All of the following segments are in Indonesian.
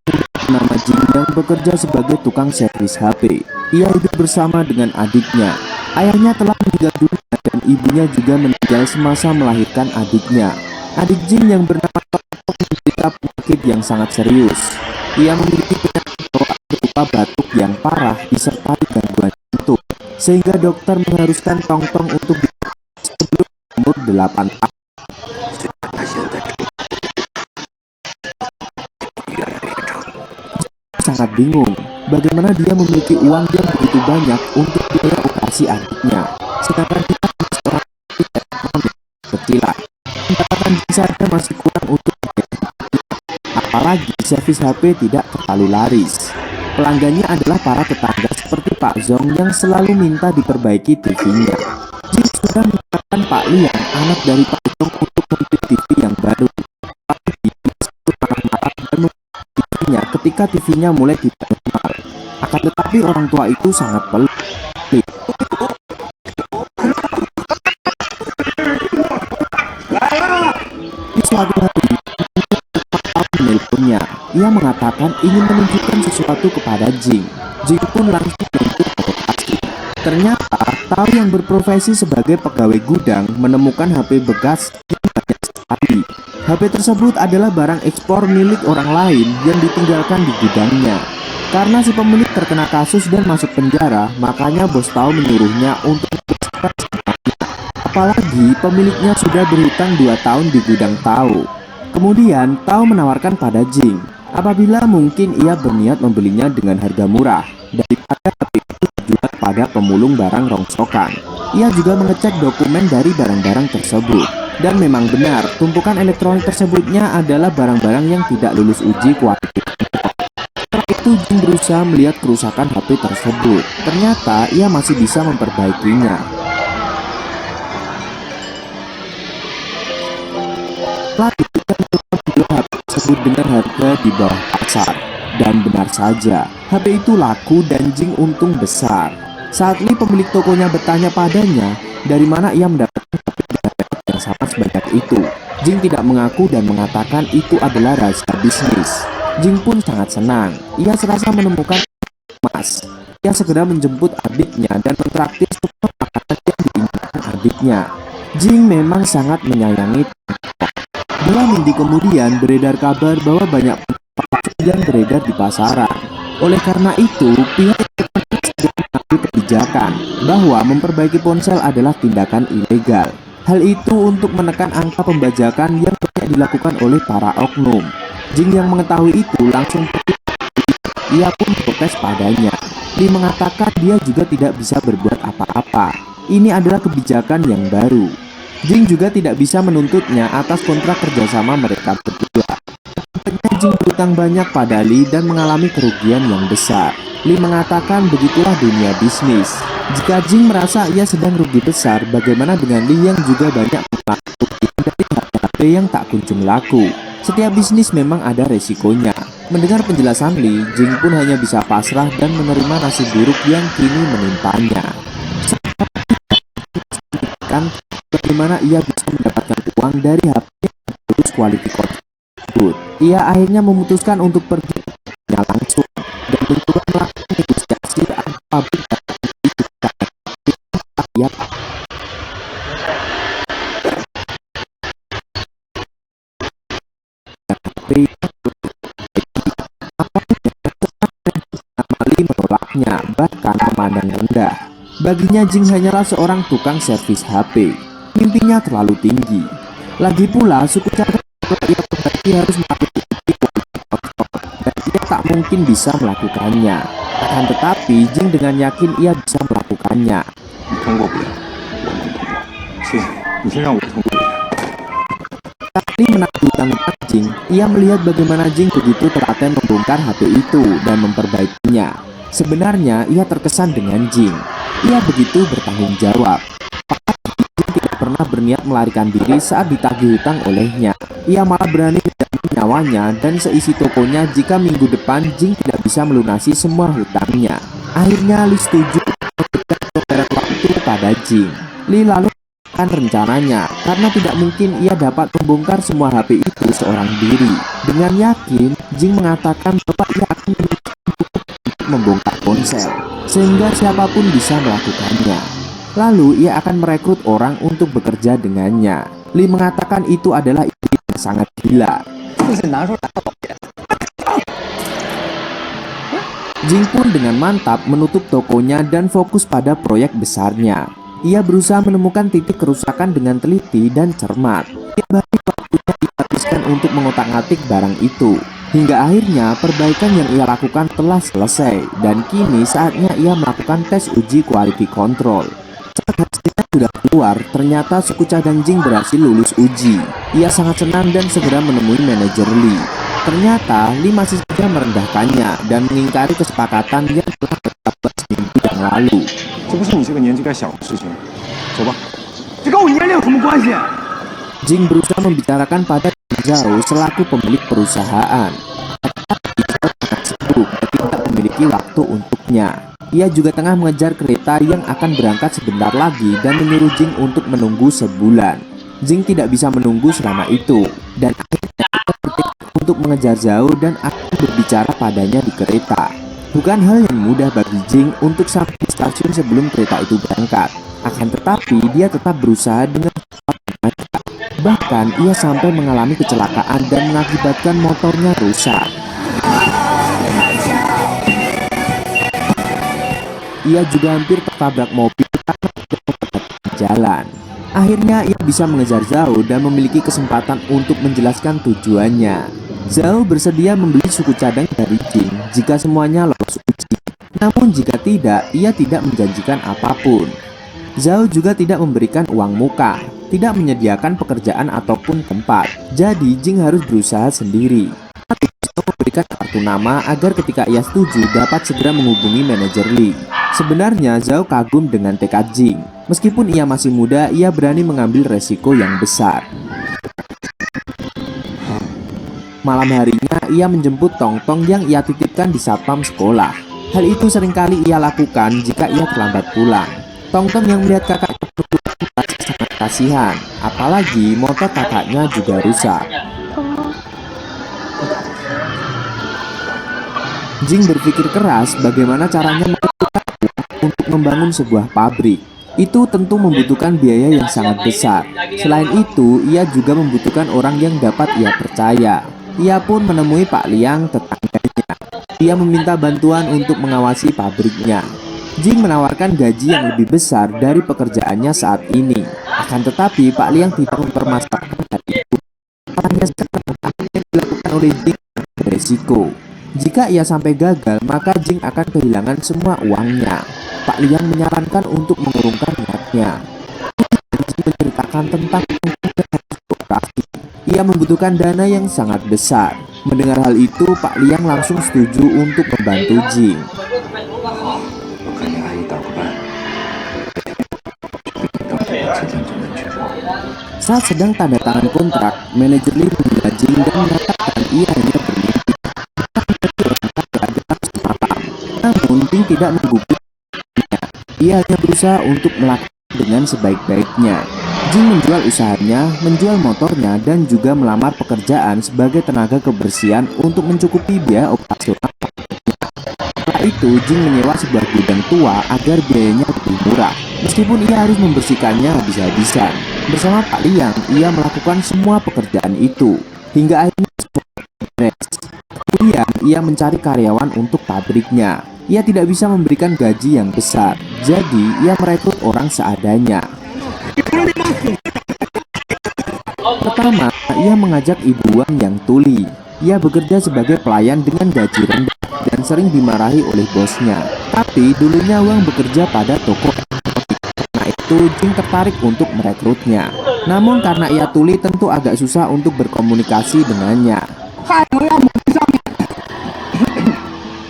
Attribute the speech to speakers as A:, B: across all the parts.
A: bernama Jing yang bekerja sebagai tukang servis HP. Ia hidup bersama dengan adiknya. Ayahnya telah meninggal dunia dan ibunya juga meninggal semasa melahirkan adiknya. Adik Jing yang bernama Tong menderita penyakit yang sangat serius. Ia memiliki penyakit bawaan berupa batuk yang parah disertai gangguan jantung, sehingga dokter mengharuskan Tong Tong untuk sebelum umur 8 tahun. Sangat bingung bagaimana dia memiliki uang yang begitu banyak untuk biaya operasi adiknya, sedangkan dia hanya seorang ekonomi kecilan. Pendapatan saja masih kurang untuk apalagi servis HP tidak terlalu laris. Pelanggannya adalah para tetangga seperti Pak Zong yang selalu minta diperbaiki TV-nya. Jing sudah mengatakan Pak Liang, anak dari Pak Zong, untuk membeli TV yang baru. Tapi dia selalu marah-marah dan TV-nya ketika TV-nya mulai tidak normal. Akan tetapi orang tua itu sangat pelit. Di suatu hari, menelponnya. Ia mengatakan ingin menunjukkan sesuatu kepada Jing. Jing pun langsung menentukan lokasi. Ternyata Tao yang berprofesi sebagai pegawai gudang menemukan HP bekas yang banyak sekali. HP tersebut adalah barang ekspor milik orang lain yang ditinggalkan di gudangnya. Karena si pemilik terkena kasus dan masuk penjara, makanya bos Tao menyuruhnya untuk membersihkan semuanya. Apalagi pemiliknya sudah berhutang 2 tahun di gudang Tao. Kemudian Tao menawarkan pada Jing apabila mungkin ia berniat membelinya dengan harga murah daripada HP itu dijual pada pemulung barang rongsokan. Ia juga mengecek dokumen dari barang-barang tersebut, dan memang benar tumpukan elektronik tersebutnya adalah barang-barang yang tidak lulus uji kualitas. Setelah itu Jing berusaha melihat kerusakan HP tersebut. Ternyata ia masih bisa memperbaikinya. Lalu ia menjual HP tersebut dengan harga di bawah pasar. Dan benar saja, HP itu laku dan Jing untung besar. Saat Li pemilik tokonya bertanya padanya, dari mana ia mendapatkan HP dengan merek yang sama sebanyak itu. Jing tidak mengaku dan mengatakan itu adalah rahasia bisnis. Jing pun sangat senang. Ia serasa menemukan emas. Ia segera menjemput adiknya dan mentraktir semua makanan yang diinginkan adiknya. Jing memang sangat menyayangi Tong. 2 minggu kemudian beredar kabar bahwa banyak palsu yang beredar di pasaran. Oleh karena itu, pihak elektronik segera mengambil kebijakan bahwa memperbaiki ponsel adalah tindakan ilegal. Hal itu untuk menekan angka pembajakan yang banyak dilakukan oleh para oknum. Jing yang mengetahui itu langsung pergi. Ia pun protes padanya. Li mengatakan dia juga tidak bisa berbuat apa-apa. Ini adalah kebijakan yang baru. Jing juga tidak bisa menuntutnya atas kontrak kerjasama mereka berdua. Akhirnya Jing berutang banyak pada Li dan mengalami kerugian yang besar. Li mengatakan begitulah dunia bisnis. Jika Jing merasa ia sedang rugi besar, bagaimana dengan Li yang juga banyak mengalami kerugian dari HP yang tak kunjung laku? Setiap bisnis memang ada resikonya. Mendengar penjelasan Li, Jing pun hanya bisa pasrah dan menerima nasib buruk yang kini menimpanya. Bagaimana ia bisa mendapatkan uang dari HP yang lulus quality control tersebut. Ia akhirnya memutuskan untuk pergi ke langsung dan mencoba melakukan negosiasi agar pabrik dapat ditutup. Ia Mali menolaknya, bahkan memandang rendah. Baginya Jing hanyalah seorang tukang servis HP. Mimpinya terlalu tinggi. Lagi pula suku cadang ia perbaiki harus melalui uji kualitas kontrol, dan ia tak mungkin bisa melakukannya. Akan tetapi Jing dengan yakin ia bisa melakukannya. Tapi menakjubkan Jing, ia melihat bagaimana Jing begitu telaten membongkar HP itu dan memperbaikinya. Sebenarnya ia terkesan dengan Jing. Ia begitu bertanggung jawab. Jing tidak pernah berniat melarikan diri saat ditagih hutang olehnya. Ia malah berani menjamin nyawanya dan seisi tokonya jika minggu depan Jing tidak bisa melunasi semua hutangnya. Akhirnya Li setuju memberikan beberapa waktu pada Jing. Li lalu rencananya karena tidak mungkin ia dapat membongkar semua HP itu seorang diri. Dengan yakin, Jing mengatakan bahwa ia akan membongkar ponsel, sehingga siapapun bisa melakukannya. Lalu ia akan merekrut orang untuk bekerja dengannya. Li mengatakan itu adalah ide yang sangat gila. Jing pun dengan mantap menutup tokonya dan fokus pada proyek besarnya. Ia berusaha menemukan titik kerusakan dengan teliti dan cermat. Ia banyak waktunya dihabiskan untuk mengotak-atik barang itu. Hingga akhirnya perbaikan yang ia lakukan telah selesai, dan kini saatnya ia melakukan tes uji quality control. Saat hasilnya sudah keluar, ternyata suku cadang Jing berhasil lulus uji. Ia sangat senang dan segera menemui manajer Li. Ternyata Li masih saja merendahkannya dan mengingkari kesepakatan yang telah tercapai seminggu yang lalu. Jing berusaha membicarakan pada Zhao selaku pemilik perusahaan. Tetapi Zhao sangat sibuk dan tidak memiliki waktu untuknya. Ia juga tengah mengejar kereta yang akan berangkat sebentar lagi dan menyuruh Jing untuk menunggu sebulan. Jing tidak bisa menunggu selama itu, dan akhirnya ia bertekad untuk mengejar Zhao dan akan berbicara padanya di kereta. Bukan hal yang mudah bagi Jing untuk sampai di stasiun sebelum kereta itu berangkat. Akan tetapi dia tetap berusaha dengan cepat. Bahkan ia sampai mengalami kecelakaan dan mengakibatkan motornya rusak. Ia juga hampir tertabrak mobil karena tidak memperhatikan jalan. Akhirnya ia bisa mengejar Zhao dan memiliki kesempatan untuk menjelaskan tujuannya. Zhao bersedia membeli suku cadang dari Jing jika semuanya lolos uji. Namun jika tidak, ia tidak menjanjikan apapun. Zhao juga tidak memberikan uang muka, tidak menyediakan pekerjaan ataupun tempat. Jadi Jing harus berusaha sendiri. Zhao memberikan kartu nama agar ketika ia setuju dapat segera menghubungi manajer Li. Sebenarnya Zhao kagum dengan tekad Jing. Meskipun ia masih muda, ia berani mengambil resiko yang besar. Malam harinya ia menjemput Tongtong yang ia titipkan di satpam sekolah. Hal itu seringkali ia lakukan jika ia terlambat pulang. Tongtong yang melihat kakaknya merasa sangat kasihan, apalagi motor kakaknya juga rusak. Jing berpikir keras bagaimana caranya untuk membangun sebuah pabrik. Itu tentu membutuhkan biaya yang sangat besar. Selain itu, ia juga membutuhkan orang yang dapat ia percaya. Ia pun menemui Pak Liang, tetangganya. Dia meminta bantuan untuk mengawasi pabriknya. Jing menawarkan gaji yang lebih besar dari pekerjaannya saat ini. Akan tetapi Pak Liang tidak mempermasalahkan hal itu. Hanya sekarang yang dilakukan oleh Jing beresiko. Jika ia sampai gagal, maka Jing akan kehilangan semua uangnya. Pak Liang menyarankan untuk mengurungkan niatnya. Jing menceritakan tentang operasi. Ia membutuhkan dana yang sangat besar. Mendengar hal itu, Pak Liang langsung setuju untuk membantu Jing. Saat sedang tanda tangan kontrak, manajer Li mengira Jing dan mengatakan ia hanya bermimpi. Namun Jing tidak menggugurnya. Ia hanya berusaha untuk melakukan dengan sebaik-baiknya. Jing menjual usahanya, menjual motornya, dan juga melamar pekerjaan sebagai tenaga kebersihan untuk mencukupi biaya operasional. Setelah itu, Jing menyewa sebuah gudang tua agar biayanya lebih murah. Meskipun ia harus membersihkannya habis-habisan. Bersama Pak Liang, ia melakukan semua pekerjaan itu hingga akhirnya beres. Kemudian ia mencari karyawan untuk pabriknya. Ia tidak bisa memberikan gaji yang besar, jadi ia merekrut orang seadanya. Pertama, ia mengajak Ibu Wang yang tuli. Ia bekerja sebagai pelayan dengan gaji rendah dan sering dimarahi oleh bosnya. Tapi dulunya Wang bekerja pada toko. Karena itu Jing tertarik untuk merekrutnya. Namun karena ia tuli tentu agak susah untuk berkomunikasi dengannya.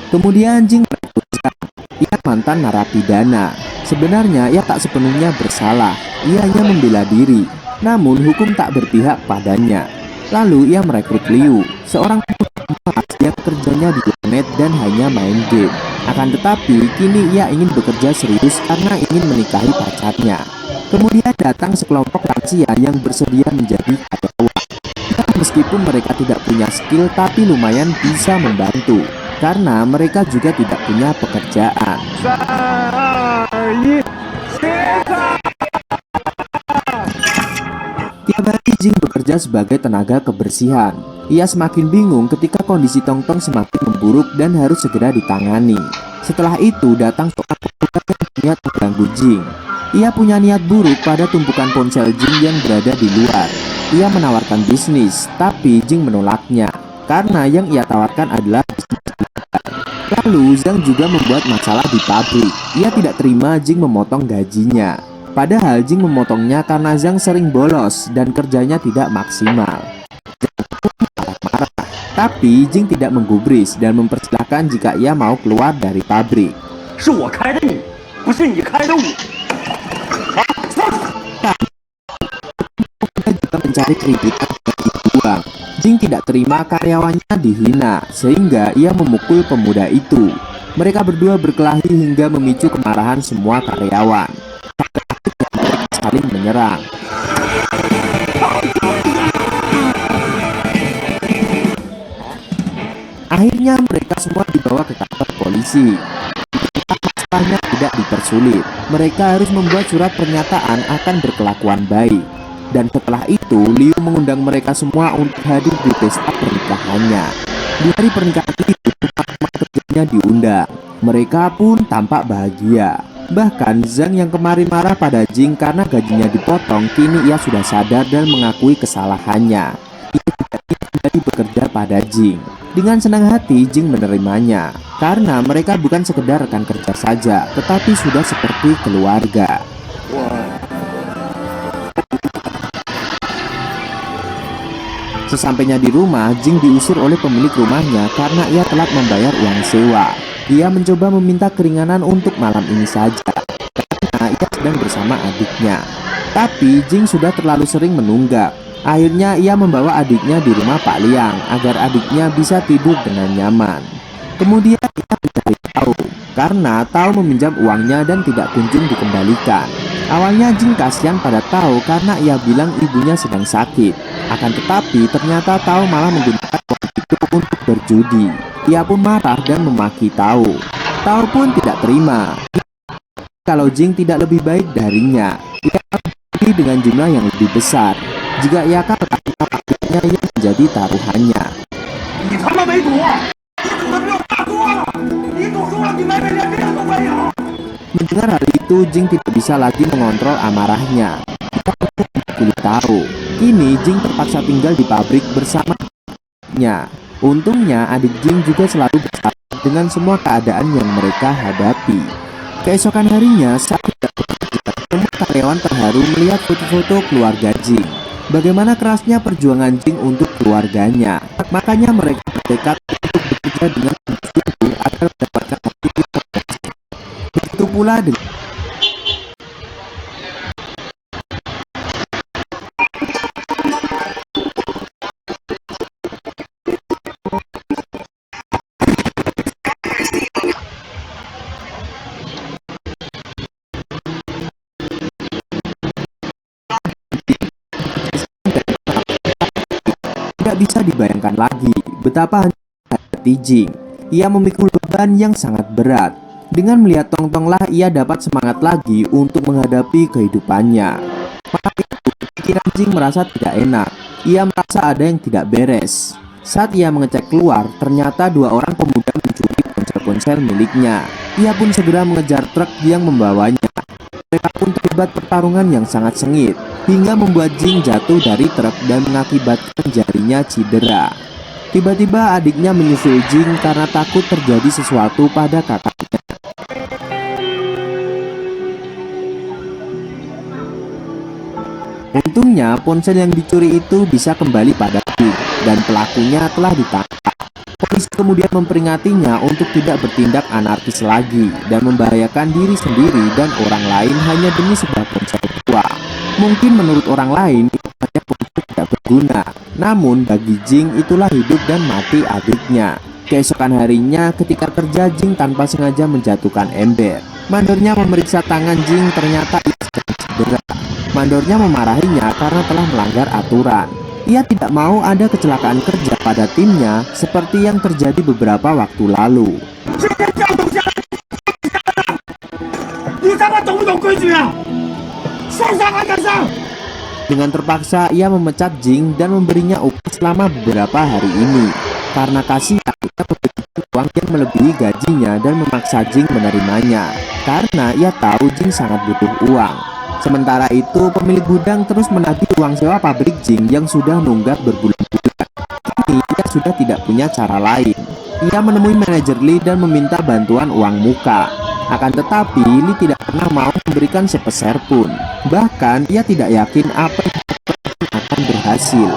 A: Kemudian Jing merekrut Zhao. Ia mantan narapidana. Sebenarnya ia tak sepenuhnya bersalah. Ia hanya membela diri. Namun hukum tak berpihak padanya. Lalu ia merekrut Liu, seorang pemuda yang kerjanya di internet dan hanya main game. Akan tetapi kini ia ingin bekerja serius karena ingin menikahi pacarnya. Kemudian datang sekelompok lansia yang bersedia menjadi karyawan. Ia Meskipun mereka tidak punya skill, tapi lumayan bisa membantu karena mereka juga tidak punya pekerjaan. Tiap hari Jing bekerja sebagai tenaga kebersihan. Ia semakin bingung ketika kondisi Tongtong semakin memburuk dan harus segera ditangani. Setelah itu datang seorang pemuda yang berniat mengganggu Jing. Ia punya niat buruk pada tumpukan ponsel Jing yang berada di luar. Ia menawarkan bisnis, tapi Jing menolaknya karena yang ia tawarkan adalah bisnis ilegal. Lalu Zhang juga membuat masalah di pabrik. Ia tidak terima Jing memotong gajinya. Padahal Jing memotongnya karena Zhang sering bolos dan kerjanya tidak maksimal. Zhang pun marah-marah, tapi Jing tidak menggubris dan mempersilahkan jika ia mau keluar dari pabrik. Pemuda juga mencari keributan dan dibuang. Jing tidak terima karyawannya dihina, sehingga ia memukul pemuda itu. Mereka berdua berkelahi hingga memicu kemarahan semua karyawan. Saling menyerang. Akhirnya mereka semua dibawa ke kantor polisi. Masalahnya tidak dipersulit. Mereka harus membuat surat pernyataan akan berkelakuan baik. Dan setelah itu, Liu mengundang mereka semua untuk hadir di pesta pernikahannya. Di hari pernikahan itu, teman-teman kerjanya diundang. Mereka pun tampak bahagia. Bahkan Zhang yang kemarin marah pada Jing karena gajinya dipotong, kini ia sudah sadar dan mengakui kesalahannya. Ia tidak ingin kembali bekerja pada Jing. Dengan senang hati Jing menerimanya, karena mereka bukan sekedar rekan kerja saja, tetapi sudah seperti keluarga. Sesampainya di rumah, Jing diusir oleh pemilik rumahnya karena ia telat membayar uang sewa. Ia mencoba meminta keringanan untuk malam ini saja, karena ia sedang bersama adiknya. Tapi Jing sudah terlalu sering menunggak. Akhirnya ia membawa adiknya di rumah Pak Liang agar adiknya bisa tidur dengan nyaman. Kemudian ia mencari Tao, karena Tao meminjam uangnya dan tidak kunjung dikembalikan. Awalnya Jing kasihan pada Tao karena ia bilang ibunya sedang sakit. Akan tetapi ternyata Tao malah menggunakan uang itu untuk berjudi. Ia pun marah dan memaki Tao. Tao pun tidak terima kalau Jing tidak lebih baik darinya. Ia berjudi dengan jumlah yang lebih besar. Jika ia kalah, pakaiannya yang menjadi taruhannya. Mendengar hal itu, Jing tidak bisa lagi mengontrol amarahnya. Ia memukuli Tao. Kini Jing terpaksa tinggal di pabrik bersama adiknya. Untungnya adik Jing juga selalu bersabar dengan semua keadaan yang mereka hadapi. Keesokan harinya saat tidak bekerja, semua karyawan terharu melihat foto-foto keluarga Jing. Bagaimana kerasnya perjuangan Jing untuk keluarganya. Makanya mereka bertekad untuk bekerja dengan sungguh-sungguh agar mendapatkan hasil yang terbaik. Begitu pula dengan tidak bisa dibayangkan lagi betapa hati Jing. Ia memikul beban yang sangat berat. Dengan melihat Tongtong lah ia dapat semangat lagi untuk menghadapi kehidupannya. Malam itu pikiran Jing merasa tidak enak. Ia merasa ada yang tidak beres. Saat ia mengecek keluar, ternyata dua orang pemuda mencuri ponsel-ponsel miliknya. Ia pun segera mengejar truk yang membawanya. Mereka pun terlibat pertarungan yang sangat sengit, hingga membuat Jing jatuh dari truk dan mengakibatkan jarinya cedera. Tiba-tiba adiknya menyusul Jing karena takut terjadi sesuatu pada kakaknya. Untungnya ponsel yang dicuri itu bisa kembali pada Jing dan pelakunya telah ditangkap. Polisi kemudian memperingatnya untuk tidak bertindak anarkis lagi dan membahayakan diri sendiri dan orang lain hanya demi sebuah ponsel tua. Mungkin menurut orang lain itu hanya ponsel tidak berguna, namun bagi Jing itulah hidup dan mati adiknya. Keesokan harinya ketika kerja, Jing tanpa sengaja menjatuhkan ember. Mandornya memeriksa tangan Jing, ternyata ia sedang cedera. Mandornya memarahinya karena telah melanggar aturan. Ia tidak mau ada kecelakaan kerja pada timnya seperti yang terjadi beberapa waktu lalu. Dengan terpaksa ia memecat Jing dan memberinya upah selama beberapa hari ini. Karena kasihan, ia memberikan uang yang melebihi gajinya dan memaksa Jing menerimanya. Karena ia tahu Jing sangat butuh uang. Sementara itu, pemilik gudang terus menagih uang sewa pabrik Jing yang sudah nunggak berbulan-bulan. Kini ia sudah tidak punya cara lain. Ia menemui manajer Lee dan meminta bantuan uang muka. Akan tetapi, Lee tidak pernah mau memberikan sepeser pun. Bahkan, ia tidak yakin apa yang akan berhasil.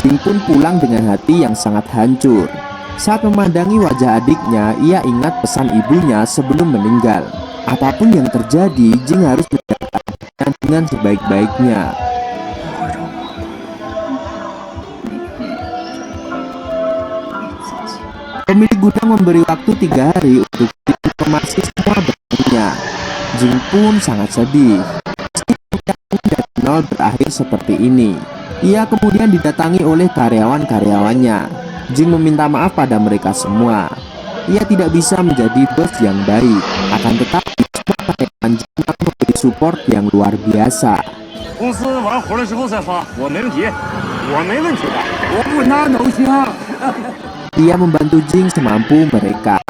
A: Jing pun pulang dengan hati yang sangat hancur. Saat memandangi wajah adiknya, ia ingat pesan ibunya sebelum meninggal. Apapun yang terjadi, Jing harus menjalankan dengan sebaik-baiknya. Pemilik gudang memberi waktu 3 hari untuk mengonfirmasi semua barangnya. Jing pun sangat sedih. Dari nol berakhir seperti ini. Ia kemudian didatangi oleh karyawan-karyawannya. Jing meminta maaf pada mereka semua. Ia tidak bisa menjadi bos yang baik. Akan tetapi semua karyawan Jing memberi support yang luar biasa. Ia membantu Jing semampu mereka.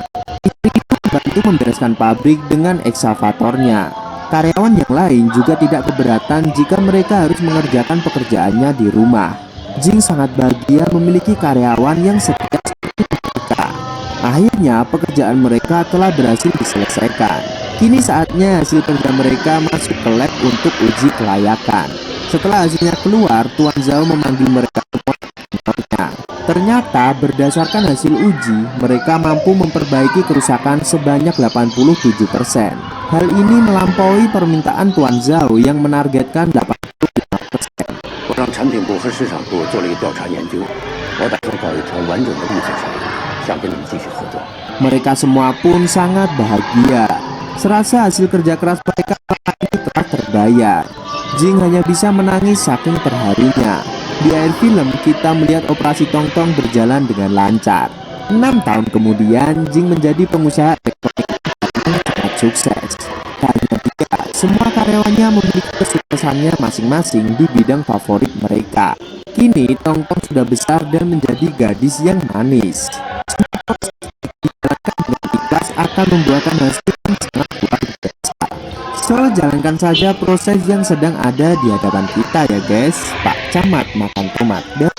A: Istri itu membantu membereskan pabrik dengan eksavatornya. Karyawan yang lain juga tidak keberatan jika mereka harus mengerjakan pekerjaannya di rumah. Jing sangat bahagia memiliki karyawan yang setia seperti mereka. Akhirnya pekerjaan mereka telah berhasil diselesaikan. Kini saatnya hasil kerja mereka masuk ke lab untuk uji kelayakan. Setelah hasilnya keluar, Tuan Zhao memanggil mereka semua. Ternyata berdasarkan hasil uji, mereka mampu memperbaiki kerusakan sebanyak 87%. Hal ini melampaui permintaan Tuan Zhao yang menargetkan 85%. Mereka semua pun sangat bahagia. Serasa hasil kerja keras mereka telah terbayar. Jing hanya bisa menangis saking terharunya. Di akhir film, kita melihat operasi Tongtong berjalan dengan lancar. 6 tahun kemudian, Jing menjadi pengusaha elektronik yang sangat sukses. Hanya dia, semua karyawannya memiliki kesuksesannya masing-masing di bidang favorit mereka. Kini, Tongtong sudah besar dan menjadi gadis yang manis. Semua proses dijalankan dengan ikhlas akan membuahkan hasil yang sangat luar biasa. So, jalankan saja proses yang sedang ada di hadapan kita ya guys. Pak Camat makan tomat dan